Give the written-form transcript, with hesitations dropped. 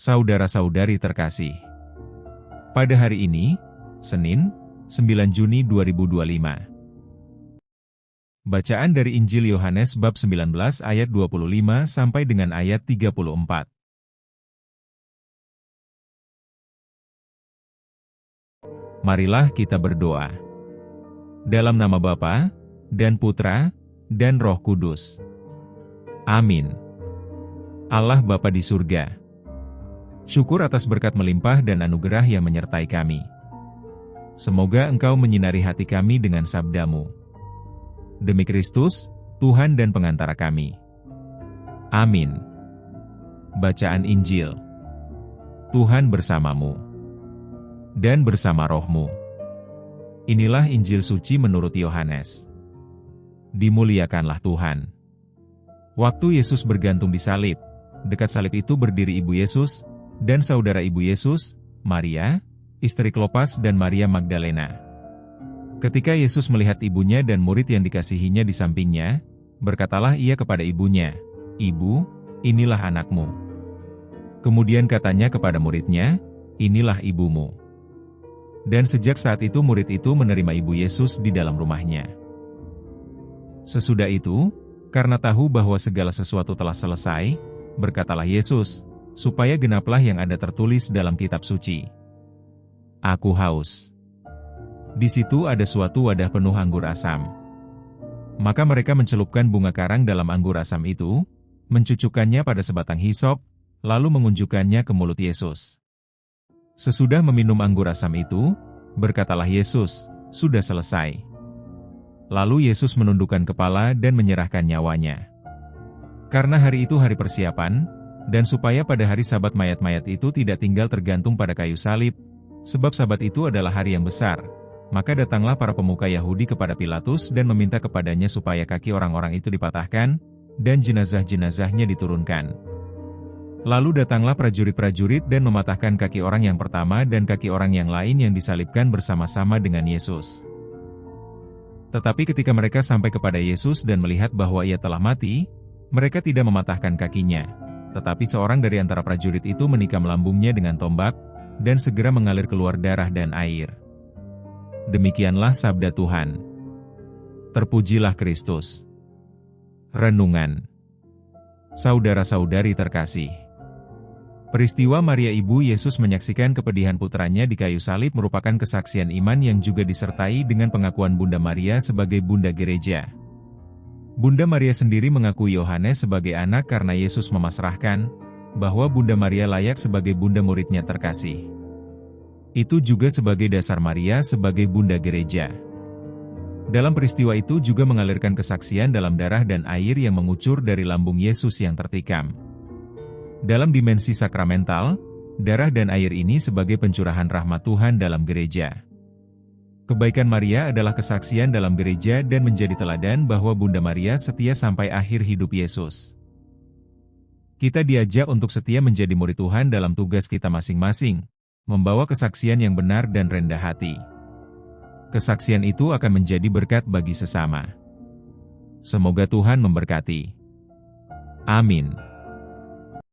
Saudara-saudari terkasih, pada hari ini, Senin, 9 Juni 2025. Bacaan dari Injil Yohanes bab 19 ayat 25 sampai dengan ayat 34. Marilah kita berdoa. Dalam nama Bapa, dan Putra, dan Roh Kudus. Amin. Allah Bapa di surga, syukur atas berkat melimpah dan anugerah yang menyertai kami. Semoga Engkau menyinari hati kami dengan sabda-Mu. Demi Kristus, Tuhan dan pengantara kami. Amin. Bacaan Injil. Tuhan bersamamu dan bersama rohmu. Inilah Injil suci menurut Yohanes. Dimuliakanlah Tuhan. Waktu Yesus bergantung di salib, dekat salib itu berdiri ibu Yesus, dan saudara ibu Yesus, Maria, istri Klopas dan Maria Magdalena. Ketika Yesus melihat ibunya dan murid yang dikasihinya di sampingnya, berkatalah ia kepada ibunya, "Ibu, inilah anakmu." Kemudian katanya kepada muridnya, "Inilah ibumu." Dan sejak saat itu murid itu menerima ibu Yesus di dalam rumahnya. Sesudah itu, karena tahu bahwa segala sesuatu telah selesai, berkatalah Yesus, supaya genaplah yang ada tertulis dalam kitab suci. "Aku haus." Di situ ada suatu wadah penuh anggur asam. Maka mereka mencelupkan bunga karang dalam anggur asam itu, mencucukkannya pada sebatang hisop, lalu mengunjukkannya ke mulut Yesus. Sesudah meminum anggur asam itu, berkatalah Yesus, "Sudah selesai." Lalu Yesus menundukkan kepala dan menyerahkan nyawanya. Karena hari itu hari persiapan, dan supaya pada hari Sabat mayat-mayat itu tidak tinggal tergantung pada kayu salib, sebab Sabat itu adalah hari yang besar, maka datanglah para pemuka Yahudi kepada Pilatus dan meminta kepadanya supaya kaki orang-orang itu dipatahkan, dan jenazah-jenazahnya diturunkan. Lalu datanglah prajurit-prajurit dan mematahkan kaki orang yang pertama dan kaki orang yang lain yang disalibkan bersama-sama dengan Yesus. Tetapi ketika mereka sampai kepada Yesus dan melihat bahwa ia telah mati, mereka tidak mematahkan kakinya. Tetapi seorang dari antara prajurit itu menikam lambungnya dengan tombak, dan segera mengalir keluar darah dan air. Demikianlah sabda Tuhan. Terpujilah Kristus. Renungan. Saudara-saudari terkasih, peristiwa Maria ibu Yesus menyaksikan kepedihan putranya di kayu salib merupakan kesaksian iman yang juga disertai dengan pengakuan Bunda Maria sebagai Bunda Gereja. Bunda Maria sendiri mengakui Yohanes sebagai anak karena Yesus memasrahkan bahwa Bunda Maria layak sebagai bunda muridnya terkasih. Itu juga sebagai dasar Maria sebagai Bunda Gereja. Dalam peristiwa itu juga mengalirkan kesaksian dalam darah dan air yang mengucur dari lambung Yesus yang tertikam. Dalam dimensi sakramental, darah dan air ini sebagai pencurahan rahmat Tuhan dalam gereja. Kebaikan Maria adalah kesaksian dalam gereja dan menjadi teladan bahwa Bunda Maria setia sampai akhir hidup Yesus. Kita diajak untuk setia menjadi murid Tuhan dalam tugas kita masing-masing, membawa kesaksian yang benar dan rendah hati. Kesaksian itu akan menjadi berkat bagi sesama. Semoga Tuhan memberkati. Amin.